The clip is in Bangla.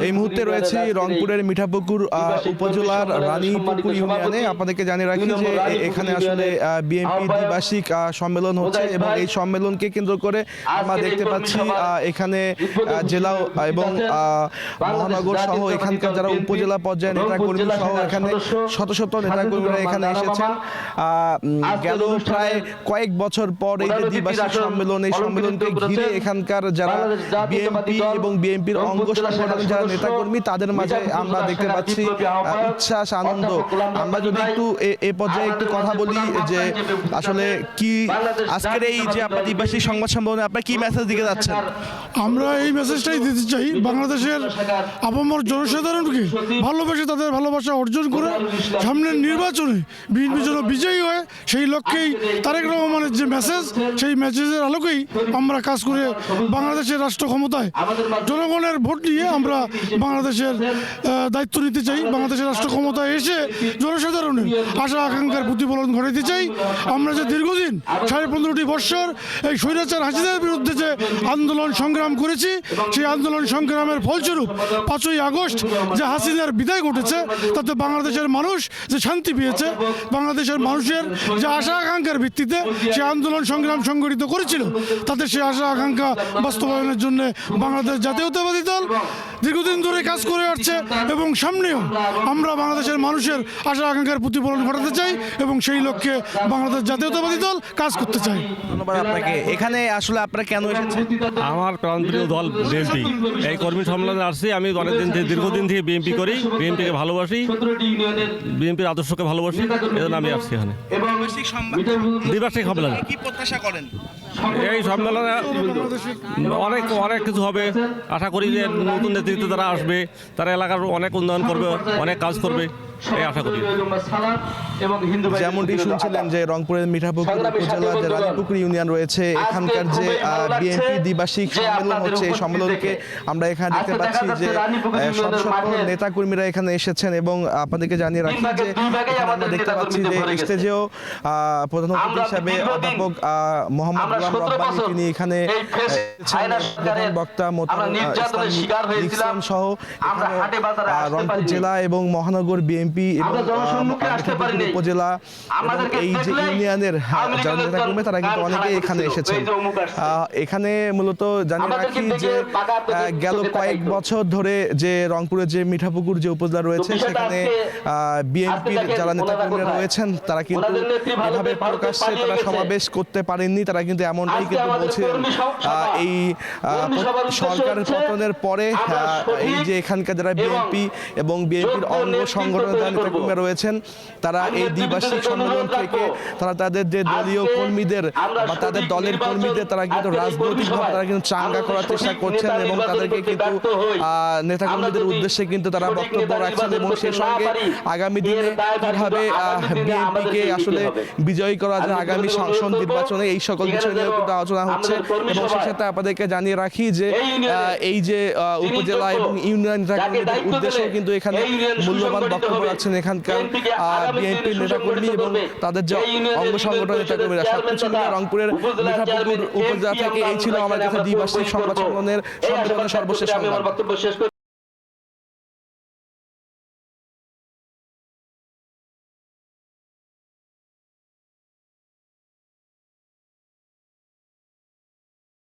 এই মুহূর্তে রয়েছে রংপুরের মিঠাপুকুর উপজেলার রানীপুকুর ইউনিয়নে। আপনাদেরকে জানিয়ে রাখি যে এখানে আসলে বিএনপি দ্বিবার্ষিক সম্মেলন হচ্ছে এবং এই সম্মেলনকে কেন্দ্র করে আমরা দেখতে পাচ্ছি এখানে জেলা এবং মহানগর সহ এখানকার যারা উপজেলা পর্যায়ের নেতাকর্মী সহ এখানে শত শত নেতাকর্মীরা এখানে এসেছেন। গেল প্রায় কয়েক বছর পর এই যে দ্বিবার্ষিক সম্মেলন, এই সম্মেলনকে ঘিরে এখানকার যারা বিএনপি এবং বিএনপির অঙ্গ সংগঠনের যারা নেতাকর্মী তাদের মাঝে আমরা দেখতে পাচ্ছি উচ্ছ্বাস, আনন্দ। আমরা যদি একটু এ পর্যায়ে একটু কথা বলি যে আসলে কি আজকের এই যে আপনার দ্বিবার্ষিক সংবাদ সম্মেলনে আপনার কি মেসেজ দিতে যাচ্ছেন? আমরা এই মেসেজটাই দিতে চাই, বাংলাদেশের আপামর জনসাধারণকে ভালোবাসে, তাদের ভালোবাসা অর্জন করে সামনের নির্বাচনে বিএনপি যেন বিজয়ী হয় সেই লক্ষ্যেই তারেক রহমানের যে মেসেজ, সেই মেসেজের আলোকেই আমরা কাজ করে বাংলাদেশের রাষ্ট্র ক্ষমতায় জনগণের ভোট নিয়ে আমরা বাংলাদেশের দায়িত্ব নিতে চাই। বাংলাদেশের রাষ্ট্র ক্ষমতায় এসে জনসাধারণের আশা আকাঙ্ক্ষার প্রতিফলন ঘটাতে চাই। আমরা যে দীর্ঘদিন 15.5 বৎসর এই স্বৈরাচার হাসিনার বিরুদ্ধে যে আন্দোলন সংগ্রাম করেছি, সেই আন্দোলন সংগ্রামের ফলস্বরূপ 5ই আগস্ট যে হাসিনার বিদায় ঘটেছে, তাতে বাংলাদেশের মানুষ যে শান্তি পেয়েছে, বাংলাদেশের মানুষের যে আশা আকাঙ্ক্ষার ভিত্তিতে সে আন্দোলন সংগ্রাম সংগঠিত করেছিল, তাতে সে আশা আকাঙ্ক্ষা বাস্তবায়নের জন্য বাংলাদেশ জাতীয়তাবাদী দল দীর্ঘদিন ধরে কাজ করে আসছে এবং সামনেও আমরা বাংলাদেশের মানুষের আশা আকাঙ্ক্ষার প্রতিফলন ঘটাতে চাই এবং সেই লক্ষ্যে বাংলাদেশ জাতীয়তাবাদী দল কাজ করতে চাই। ধন্যবাদ আপনাকে। এখানে আসলে আপনারা কেন এসেছেন? আমার প্রাণপ্রিয় দল বিএনপি। এই কর্মী সম্মেলনে আসছি। আমি অনেকদিন থেকে, দীর্ঘদিন থেকে বিএনপি করি, বিএনপিকে ভালোবাসি, বিএনপির আদর্শকে ভালোবাসি, এজন্য আমি আসছি এখানে দ্বিবার্ষিক সম্মেলনে। কি প্রত্যাশা করেন? এই সম্মেলনে অনেক কিছু হবে। আশা করি যে নতুন নেতৃত্ব যারা আসবে তারা এলাকার অনেক উন্নয়ন করবে, অনেক কাজ করবে, এই আশা করি। যেমনটি শুনছিলেন যে রংপুরের মিঠাপুকুর উপজেলার যে রানীপুকুর ইউনিয়ন রয়েছে, এখানকার যে বিএনপি দ্বিবার্ষিক সম্মেলন হচ্ছে, এই সম্মেলনকে আমরা এখানে দেখতে পাচ্ছি যে শত শত নেতাকর্মীরা এখানে এসেছেন এবং আপনাদেরকে জানিয়ে রাখি যে আমরা দেখতে পাচ্ছি যে স্টেজেও প্রধান অতিথি হিসাবে অধ্যাপক মোহাম্মদ গোলাম রব্বানী তিনি এখানে প্রধান বক্তা ইসলাম সহ রংপুর জেলা এবং মহানগর বিএনপি এবং উপজেলা এবং এই যে ইউনিয়নের যারা নেতাকর্মী তারা কিন্তু অনেকেই এখানে এসেছেন। এখানে মূলত জানিয়ে রাখি যে গেল কয়েক বছর ধরে যে রংপুরের যে মিঠাপুকুর যে উপজেলা রয়েছে সেখানে বিএনপির যারা নেতাকর্মীরা রয়েছেন তারা কিন্তু এভাবে প্রকাশ্যে তারা সমাবেশ করতে পারেননি। তারা কিন্তু এমনটাই কিন্তু বলছিলেন এই সরকারের পতনের পরে এই যে এখানকার যারা বিএনপি এবং বিএনপির অঙ্গ সংগঠনের যারা নেতাকর্মীরা রয়েছেন তারা এই দ্বিবার্ষিক সম্মেলন থেকে তারা তাদের যে দলীয় কর্মীদের বা তাদের দলের কর্মীদের তারা কিন্তু রাজনৈতিকভাবে তারা কিন্তু চাঙ্গা করার চেষ্টা করছেন এবং তাদেরকে কিন্তু নেতাকর্মীদের উদ্দেশ্যে কিন্তু তারা বক্তব্য রাখছেন এবং সেই সঙ্গে আগামী দিনে কিভাবে বিএনপিকে আসলে বিজয়ী করা যায় আগামী সংসদ নির্বাচনে, এই সকল বিষয় নিয়েও কিন্তু আলোচনা হচ্ছে। এবং সেই সাথে আপনাদেরকে জানিয়ে রাখি যে এই যে উপজেলা এবং ইউনিয়ন নেতাকর্মীদের উদ্দেশ্যেও কিন্তু এখানে মূল্যবান বক্তব্য রাখছেন এখানকার বিএনপির নেতাকর্মী এবং তাদের যে অঙ্গ সংগঠনের নেতাকর্মীরা। সবকিছু মিলে রংপুরের মিঠাপুকুর উপজেলা থেকে এই ছিল আমার কাছে দ্বিবার্ষিক সংবাদ সম্মেলনের সর্বশেষ সংবাদ।